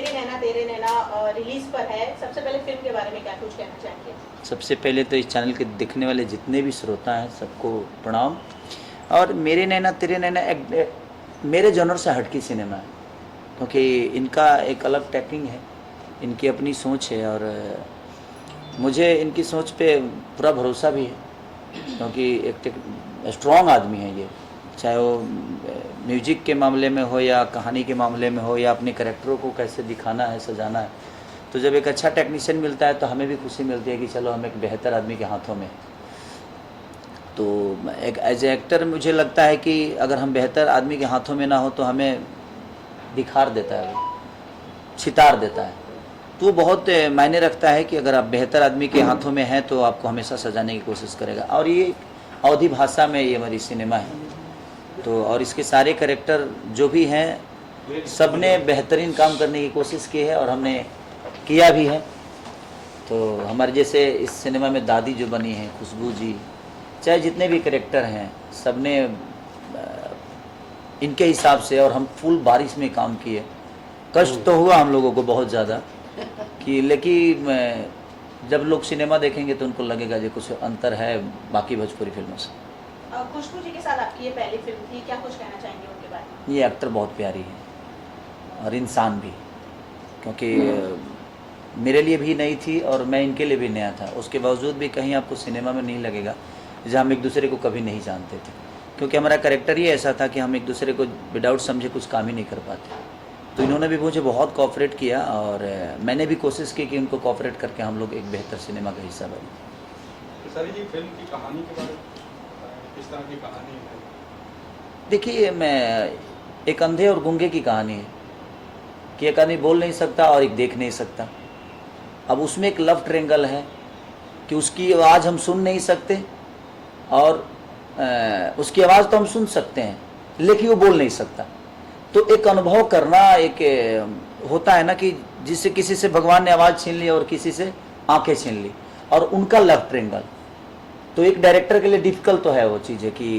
मेरे नैना तेरे नैना रिलीज पर है, सबसे पहले फिल्म के बारे में क्या कुछ कहना चाहेंगे? सबसे पहले तो इस चैनल के देखने वाले जितने भी श्रोता हैं सबको प्रणाम। और मेरे नैना तेरे नैना एक मेरे जॉनर से हटकी सिनेमा है, क्योंकि इनका एक अलग टेक्निक है, इनकी अपनी सोच है और मुझे इनकी सोच पे पूरा भरोसा भी है, क्योंकि एक स्ट्रॉन्ग आदमी है ये, चाहे वो म्यूजिक के मामले में हो या कहानी के मामले में हो या अपने कैरेक्टरों को कैसे दिखाना है, सजाना है। तो जब एक अच्छा टेक्नीशियन मिलता है तो हमें भी खुशी मिलती है कि चलो हम एक बेहतर आदमी के हाथों में। तो एक एज ए एक्टर मुझे लगता है कि अगर हम बेहतर आदमी के हाथों में ना हो तो हमें दिखार देता है, वो छितार देता है। तो बहुत मायने रखता है कि अगर आप बेहतर आदमी के हाथों में हैं तो आपको हमेशा सजाने की कोशिश करेगा। और ये अवधी भाषा में ये हमारी सिनेमा है, तो और इसके सारे कैरेक्टर जो भी हैं सब ने बेहतरीन काम करने की कोशिश की है और हमने किया भी है। तो हमारे जैसे इस सिनेमा में दादी जो बनी है, खुशबू जी, चाहे जितने भी कैरेक्टर हैं सब ने इनके हिसाब से, और हम फुल बारिश में काम किए। कष्ट तो हुआ हम लोगों को बहुत ज़्यादा कि, लेकिन जब लोग सिनेमा देखेंगे तो उनको लगेगा जो कुछ अंतर है बाकी भोजपुरी फिल्मों से। खुशबू जी के साथ आपकी ये पहली फिल्म थी, क्या कुछ कहना चाहेंगे उनके बारे में? ये एक्टर बहुत प्यारी है और इंसान भी, क्योंकि मेरे लिए भी नई थी और मैं इनके लिए भी नया था। उसके बावजूद भी कहीं आपको सिनेमा में नहीं लगेगा जहाँ हम एक दूसरे को कभी नहीं जानते थे, क्योंकि हमारा कैरेक्टर ही ऐसा था कि हम एक दूसरे को विदाउट समझे कुछ काम ही नहीं कर पाते। तो इन्होंने भी मुझे बहुत कोऑपरेट किया और मैंने भी कोशिश की कि उनको कोऑपरेट करके हम लोग एक बेहतर सिनेमा का हिस्सा बने। सर जी, फिल्म की कहानी के बारे में किस तरह की कहानी है? देखिए, मैं एक अंधे और गूंगे की कहानी है कि एक आदमी बोल नहीं सकता और एक देख नहीं सकता। अब उसमें एक लव ट्रेंगल है कि उसकी आवाज़ हम सुन नहीं सकते और उसकी आवाज़ तो हम सुन सकते हैं लेकिन वो बोल नहीं सकता। तो एक अनुभव करना एक होता है ना कि जिससे किसी से भगवान ने आवाज़ छीन ली और किसी से आंखें छीन ली, और उनका लव ट्रेंगल। तो एक डायरेक्टर के लिए डिफ़िकल्ट तो है वो चीज़ है कि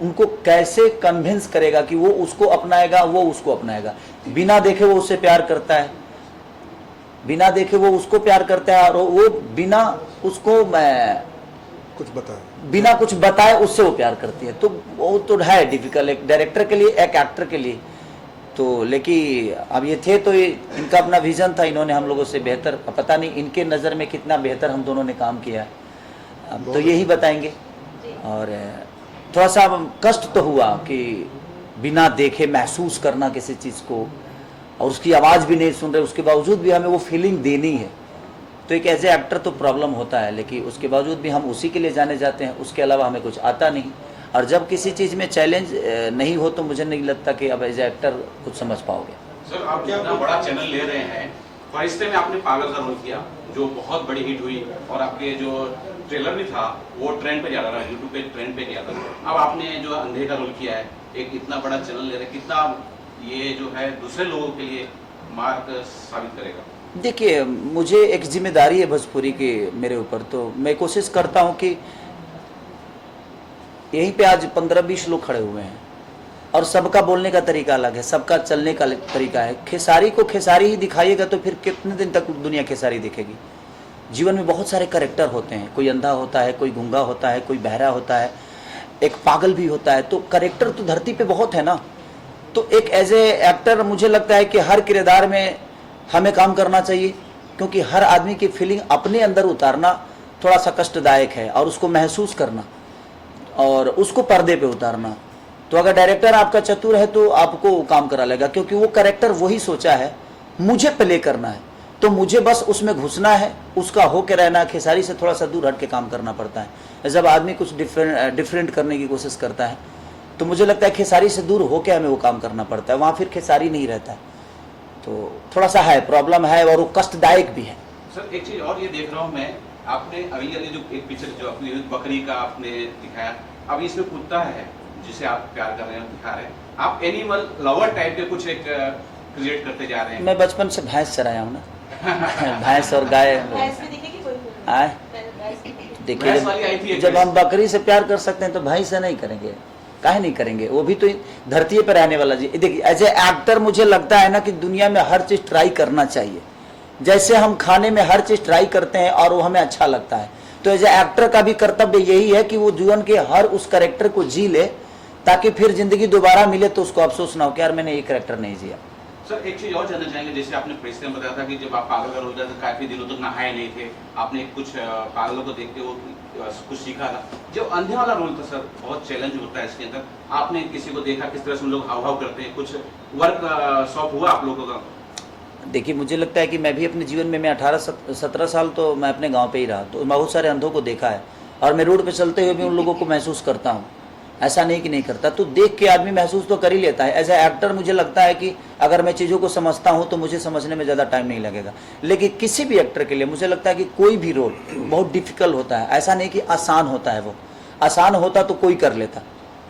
उनको कैसे कन्विंस करेगा कि वो उसको अपनाएगा, वो उसको अपनाएगा। बिना देखे वो उससे प्यार करता है, बिना देखे वो उसको प्यार करता है, और वो बिना उसको बिना कुछ बताए उससे वो प्यार करती है। तो वो तो है डिफ़िकल्ट एक डायरेक्टर के लिए, एक एक्टर के लिए। तो लेकिन अब ये थे तो ये इनका अपना विज़न था, इन्होंने हम लोगों से बेहतर, पता नहीं इनके नज़र में कितना बेहतर हम दोनों ने काम किया है, अब तो यही बताएंगे। और थोड़ा सा कष्ट तो हुआ कि बिना देखे महसूस करना किसी चीज़ को, और उसकी आवाज़ भी नहीं सुन रहे, उसके बावजूद भी हमें वो फीलिंग देनी है। तो एक एज ए एक्टर तो प्रॉब्लम होता है, लेकिन उसके बावजूद भी हम उसी के लिए जाने जाते हैं, उसके अलावा हमें कुछ आता नहीं। और जब किसी चीज़ में चैलेंज नहीं हो तो मुझे नहीं लगता कि अब एज ए एक्टर कुछ समझ पाओगे। सर, आप इतना बड़ा चैनल ले रहे हैं, फरिश्ते में आपने पागल का रोल किया जो बहुत बड़ी हिट हुई, और आपके जो ट्रेलर भी था वो ट्रेंड पे जा रहा था, यूट्यूब पे ट्रेंड पे गया था। अब आपने जो अंधे का रोल किया है, एक इतना बड़ा चैनल ले रहे, कितना ये जो है दूसरे लोगों के लिए मार्ग साबित करेगा? देखिए, मुझे एक जिम्मेदारी है भोजपुरी की मेरे ऊपर, तो मैं कोशिश करता हूँ कि यहीं पे आज 15-20 लोग खड़े हुए हैं और सबका बोलने का तरीका अलग है, सबका चलने का तरीका है। खेसारी को खेसारी ही दिखाइएगा तो फिर कितने दिन तक दुनिया खेसारी दिखेगी? जीवन में बहुत सारे कैरेक्टर होते हैं, कोई अंधा होता है, कोई गूंगा होता है, कोई बहरा होता है, एक पागल भी होता है। तो कैरेक्टर तो धरती पे बहुत है ना। तो एक एज ए एक्टर मुझे लगता है कि हर किरदार में हमें काम करना चाहिए, क्योंकि हर आदमी की फीलिंग अपने अंदर उतारना थोड़ा सा कष्टदायक है, और उसको महसूस करना और उसको पर्दे पे उतारना। तो अगर डायरेक्टर आपका चतुर है तो आपको काम करा लेगा, क्योंकि वो कैरेक्टर वही सोचा है, मुझे प्ले करना है, तो मुझे बस उसमें घुसना है, उसका होके रहना। खेसारी से थोड़ा सा दूर हट के काम करना पड़ता है। जब आदमी कुछ डिफरेंट करने की कोशिश करता है तो मुझे लगता है खेसारी से दूर होके हमें वो काम करना पड़ता है, वहाँ फिर खेसारी नहीं रहता है। तो थोड़ा सा है, प्रॉब्लम है, और वो कष्टदायक भी है। सर, एक चीज और ये देख रहा हूँ मैं, आपने अभी जो एक पिक्चर जो अपनी बकरी का आपने दिखाया, अब इसमें कुत्ता है जिसे आप प्यार कर रहे हैं, दिखा रहे हैं, आप एनिमल लवर टाइप के कुछ एक क्रिएट करते जा रहे हैं। मैं बचपन से भैंस चराया हूँ ना भैंस और गाय आए। देखिए, जब हम बकरी से प्यार कर सकते हैं तो भाई से नहीं करेंगे। काहे नहीं करेंगे, वो भी तो धरती पर रहने वाला जी। देखिए एज ए एक्टर मुझे लगता है ना कि दुनिया में हर चीज़ ट्राई करना चाहिए। जैसे हम खाने में हर चीज़ ट्राई करते हैं और वो हमें अच्छा लगता है, तो एज ए एक्टर का भी कर्तव्य यही है कि वो जीवन के हर उस कैरेक्टर को जी ले, ताकि फिर जिंदगी दोबारा मिले तो उसको अफसोस ना हो कि यार मैंने ये कैरेक्टर नहीं जिया। सर एक चीज और जानना चाहेंगे, जैसे आपने प्रेस में बताया था कि जब आप पागल का रोल करते काफी दिनों तक नहाए नहीं थे, आपने कुछ पागलों को देख के वो कुछ सीखा था। जो अंधे वाला रोल था सर, बहुत चैलेंज होता है इसके अंदर, आपने किसी को देखा किस तरह से उन लोग हाव भाव करते हैं, कुछ वर्क शॉप हुआ आप लोगों का? देखिए मुझे लगता है कि मैं भी अपने जीवन में, मैं 18-17 साल तो मैं अपने गांव पे ही रहा, तो बहुत सारे अंधों को देखा है और मैं रोड पे चलते हुए भी उन लोगों को महसूस करता हूँ, ऐसा नहीं कि नहीं करता। तो देख के आदमी महसूस तो कर ही लेता है। एज ए एक्टर मुझे लगता है कि अगर मैं चीज़ों को समझता हूँ तो मुझे समझने में ज़्यादा टाइम नहीं लगेगा। लेकिन किसी भी एक्टर के लिए मुझे लगता है कि कोई भी रोल बहुत डिफ़िकल्ट होता है, ऐसा नहीं कि आसान होता है। वो आसान होता तो कोई कर लेता,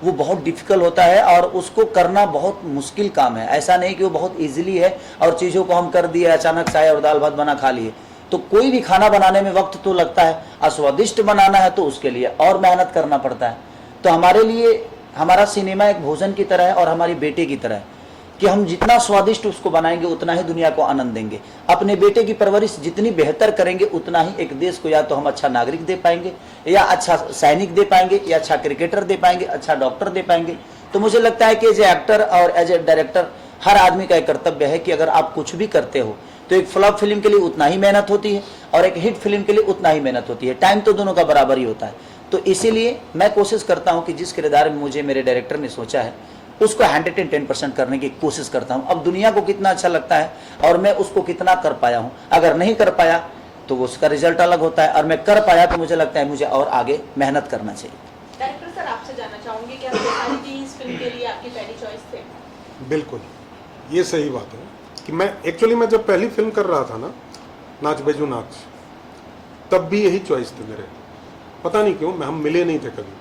वो बहुत डिफ़िकल्ट होता है और उसको करना बहुत मुश्किल काम है। ऐसा नहीं कि वो बहुत ईजिली है और चीज़ों को हम कर दिए, अचानक चाय और दाल भात बना खा लिए। तो कोई भी खाना बनाने में वक्त तो लगता है, और स्वादिष्ट बनाना है तो उसके लिए और मेहनत करना पड़ता है। तो हमारे लिए हमारा सिनेमा एक भोजन की तरह है और हमारी बेटे की तरह है कि हम जितना स्वादिष्ट उसको बनाएंगे उतना ही दुनिया को आनंद देंगे। अपने बेटे की परवरिश जितनी बेहतर करेंगे उतना ही एक देश को या तो हम अच्छा नागरिक दे पाएंगे, या अच्छा सैनिक दे पाएंगे, या अच्छा क्रिकेटर दे पाएंगे, अच्छा डॉक्टर दे पाएंगे। तो मुझे लगता है कि एज ए एक्टर और एज ए डायरेक्टर हर आदमी का एक कर्तव्य है कि अगर आप कुछ भी करते हो तो एक फ्लॉप फिल्म के लिए उतना ही मेहनत होती है और एक हिट फिल्म के लिए उतना ही मेहनत होती है। टाइम तो दोनों का बराबर ही होता है। तो इसीलिए मैं कोशिश करता हूं कि जिस किरदार में मुझे मेरे डायरेक्टर ने सोचा है उसको 110% करने की कोशिश करता हूं। अब दुनिया को कितना अच्छा लगता है और मैं उसको कितना कर पाया हूं, अगर नहीं कर पाया तो उसका रिजल्ट अलग होता है, और मैं कर पाया तो मुझे लगता है मुझे और आगे मेहनत करना चाहिए। डायरेक्टर सर आपसे जानना चाहूंगी कि शेफाली जी इस फिल्म के लिए आपकी पहली चॉइस थे? बिल्कुल, ये सही बात है कि मैं जब पहली फिल्म कर रहा था ना, नाच बेजू नाच, तब भी यही चॉइस थे मेरे। पता नहीं क्यों हम मिले नहीं थे कभी,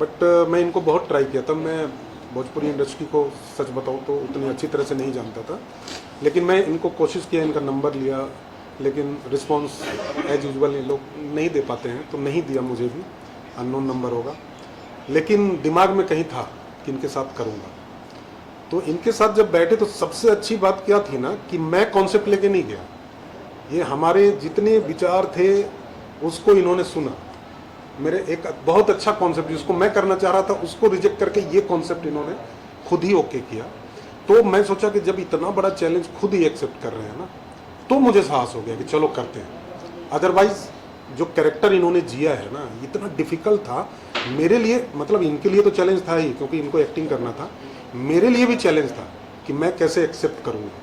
बट मैं इनको बहुत ट्राई किया। तब मैं भोजपुरी इंडस्ट्री को सच बताऊं तो उतनी अच्छी तरह से नहीं जानता था, लेकिन मैं इनको कोशिश किया, इनका नंबर लिया, लेकिन रिस्पांस एज यूजुअल लोग नहीं दे पाते हैं, तो नहीं दिया। मुझे भी अननोन नंबर होगा, लेकिन दिमाग में कहीं था कि इनके साथ करूँगा। तो इनके साथ जब बैठे तो सबसे अच्छी बात क्या थी ना कि मैं कॉन्सेप्ट लेके नहीं गया, ये हमारे जितने विचार थे उसको इन्होंने सुना। मेरे एक बहुत अच्छा कॉन्सेप्ट जिसको मैं करना चाह रहा था उसको रिजेक्ट करके ये कॉन्सेप्ट इन्होंने खुद ही ओके किया। तो मैं सोचा कि जब इतना बड़ा चैलेंज खुद ही एक्सेप्ट कर रहे हैं ना, तो मुझे साहस हो गया कि चलो करते हैं। अदरवाइज जो कैरेक्टर इन्होंने जिया है ना, इतना डिफिकल्ट था मेरे लिए। मतलब इनके लिए तो चैलेंज था ही क्योंकि इनको एक्टिंग करना था, मेरे लिए भी चैलेंज था कि मैं कैसे एक्सेप्ट करूँगा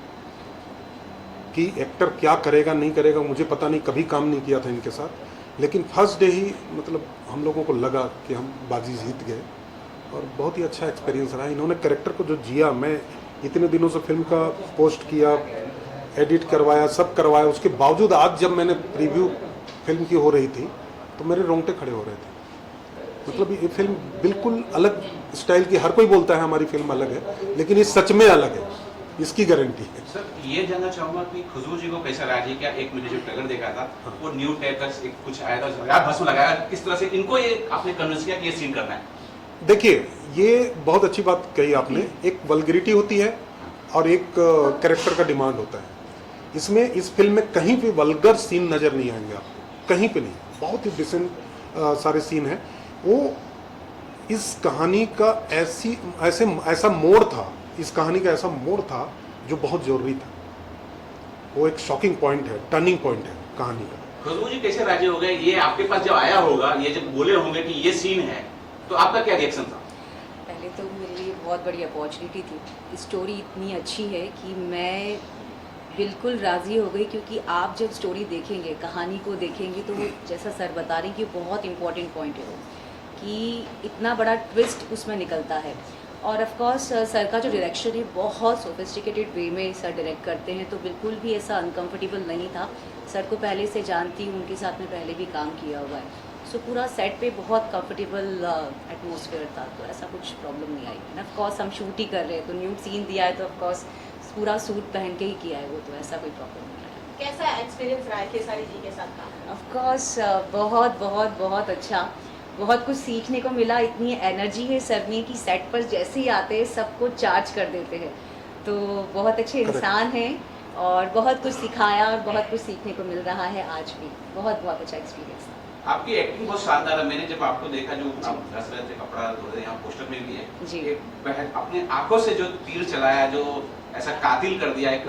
कि एक्टर क्या करेगा नहीं करेगा। मुझे पता नहीं, कभी काम नहीं किया था इनके साथ, लेकिन फर्स्ट डे ही मतलब हम लोगों को लगा कि हम बाजी जीत गए और बहुत ही अच्छा एक्सपीरियंस रहा। इन्होंने कैरेक्टर को जो जिया, मैं इतने दिनों से फिल्म का पोस्ट किया, एडिट करवाया, सब करवाया, उसके बावजूद आज जब मैंने प्रीव्यू फिल्म की हो रही थी तो मेरे रोंगटे खड़े हो रहे थे। मतलब ये फिल्म बिल्कुल अलग स्टाइल की, हर कोई बोलता है हमारी फिल्म अलग है, लेकिन ये सच में अलग है, इसकी गारंटी है। सर ये जानना चाहूंगा कि खुशबू जी को कैसा रहा जी? क्या एक मैंने जो ट्रेलर देखा था वो न्यू टाइप का एक कुछ आया था, यार भस्म लगाया, किस तरह से इनको ये आपने कन्विंस किया कि ये सीन करना है? देखिए ये बहुत अच्छी बात कही आपने। एक वल्गरिटी होती है और एक कैरेक्टर का डिमांड होता है। इसमें इस फिल्म में कहीं भी वल्गर सीन नजर नहीं आएंगे आपको, कहीं पे नहीं। बहुत ही डिसेंट सारे सीन हैं। वो इस कहानी का ऐसा मोड़ था, इस कहानी का ऐसा मोड़ था जो बहुत जरूरी था। वो एक शॉकिंग पॉइंट है, टर्निंग पॉइंट है कहानी का। खुशबू जी कैसे राजी हो गए? ये आपके पास जब आया होगा, ये जब बोले होंगे कि ये सीन है, तो आपका क्या रिएक्शन था? पहले तो मेरे लिए बहुत बड़ी अपॉर्चुनिटी थी। स्टोरी इतनी अच्छी है कि मैं बिल्कुल राज़ी हो गई, क्योंकि आप जब स्टोरी देखेंगे, कहानी को देखेंगे, तो वो जैसा सर बता रहे हैं कि बहुत इम्पोर्टेंट पॉइंट है वो, कि इतना बड़ा ट्विस्ट उसमें निकलता है। और ऑफ कोर्स सर का जो डायरेक्शन है बहुत सोफिस्टिकेटेड वे में सर डायरेक्ट करते हैं, तो बिल्कुल भी ऐसा अनकंफर्टेबल नहीं था। सर को पहले से जानती हूँ, उनके साथ में पहले भी काम किया हुआ है, सो पूरा सेट पे बहुत कंफर्टेबल एटमॉस्फेयर था, तो ऐसा कुछ प्रॉब्लम नहीं आई। ऑफ कोर्स हम शूट ही कर रहे हैं, तो न्यूड सीन दिया है तो ऑफ कोर्स पूरा सूट पहन के ही किया है वो, तो ऐसा कोई प्रॉब्लम नहीं आया। कैसा एक्सपीरियंस रहा है खेसारी जी के साथ काम? ऑफ कोर्स बहुत बहुत बहुत अच्छा। बहुत कुछ सीखने को मिला। इतनी एनर्जी है सर में कि सेट पर जैसे ही आते हैं सबको चार्ज कर देते हैं। तो बहुत अच्छे इंसान हैं और बहुत कुछ सिखाया और बहुत कुछ सीखने को मिल रहा है आज भी। बहुत बहुत अच्छा एक्सपीरियंस था। आपकी एक्टिंग बहुत शानदार है। मैंने जब आपको देखा, जो आप घस रहे थे कपड़ा धो रहे, यहाँ पोस्टर में भी है जी। एक बहन अपने आंखों से जो तीर चलाया, जो ऐसा कातिल कर दिया, एक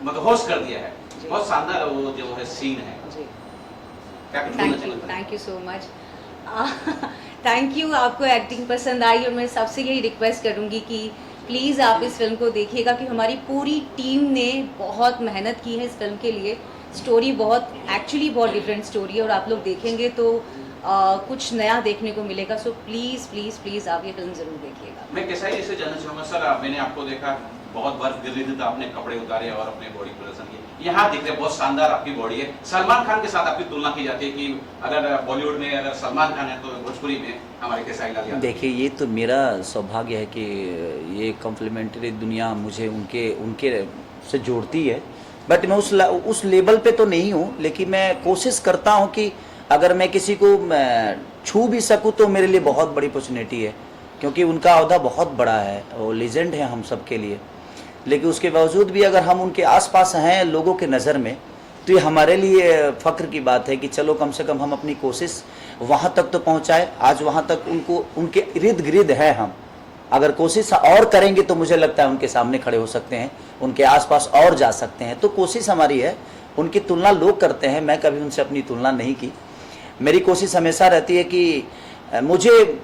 मदहोश कर दिया है, जी। बहुत शानदार वो जो है सीन है। जी, क्या कुछ बोलना चाहेंगे? Thank you so much. Thank you, आपको एक्टिंग पसंद आई और मैं सबसे यही रिक्वेस्ट करूँगी कि प्लीज़ आप इस फिल्म को देखिएगा कि हमारी पूरी टीम ने बहुत मेहनत की है इस फिल्म के लिए। स्टोरी एक्चुअली बहुत डिफरेंट स्टोरी है और आप लोग देखेंगे तो कुछ नया देखने को मिलेगा। सो प्लीज़ प्लीज़ प्लीज़ आप ये फिल्म ज़रूर देखिएगा। मैं कैसा ही इसे जानना चाहूँगा सर, मैंने आपको देखा बहुत बर्फ गिर रही थी तो आपने कपड़े उतारे और अपने बॉडी प्रदर्शन किए। यहाँ दिख रहे बहुत शानदार आपकी बॉडी है। सलमान खान के साथ आपकी तुलना की जाती है कि अगर बॉलीवुड में अगर सलमान खान है तो भोजपुरी में हमारे खेसारी लाल यादव। देखिए, ये तो मेरा सौभाग्य है कि ये कॉम्प्लीमेंट्री दुनिया मुझे उनके से जोड़ती है। बट मैं उस लेवल पे तो नहीं हूँ, लेकिन मैं कोशिश करता हूँ कि अगर मैं किसी को छू भी सकूँ तो मेरे लिए बहुत बड़ी अपॉर्चुनिटी है, क्योंकि उनका ओहदा बहुत बड़ा है, वो लीजेंड है हम सब के लिए। लेकिन उसके बावजूद भी अगर हम उनके आसपास हैं लोगों के नज़र में, तो ये हमारे लिए फ़ख्र की बात है कि चलो कम से कम हम अपनी कोशिश वहाँ तक तो पहुँचाए। आज वहाँ तक उनके इर्द गिर्द है हम। अगर कोशिश और करेंगे तो मुझे लगता है उनके सामने खड़े हो सकते हैं, उनके आसपास और जा सकते हैं। तो कोशिश हमारी है। उनकी तुलना लोग करते हैं, मैं कभी उनसे अपनी तुलना नहीं की। मेरी कोशिश हमेशा रहती है कि मुझे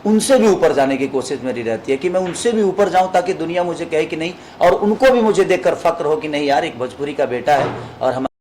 उनसे भी ऊपर जाने की कोशिश मेरी रहती है कि मैं उनसे भी ऊपर जाऊं, ताकि दुनिया मुझे कहे कि नहीं, और उनको भी मुझे देखकर फ़ख्र हो कि नहीं यार, एक भोजपुरी का बेटा है और हम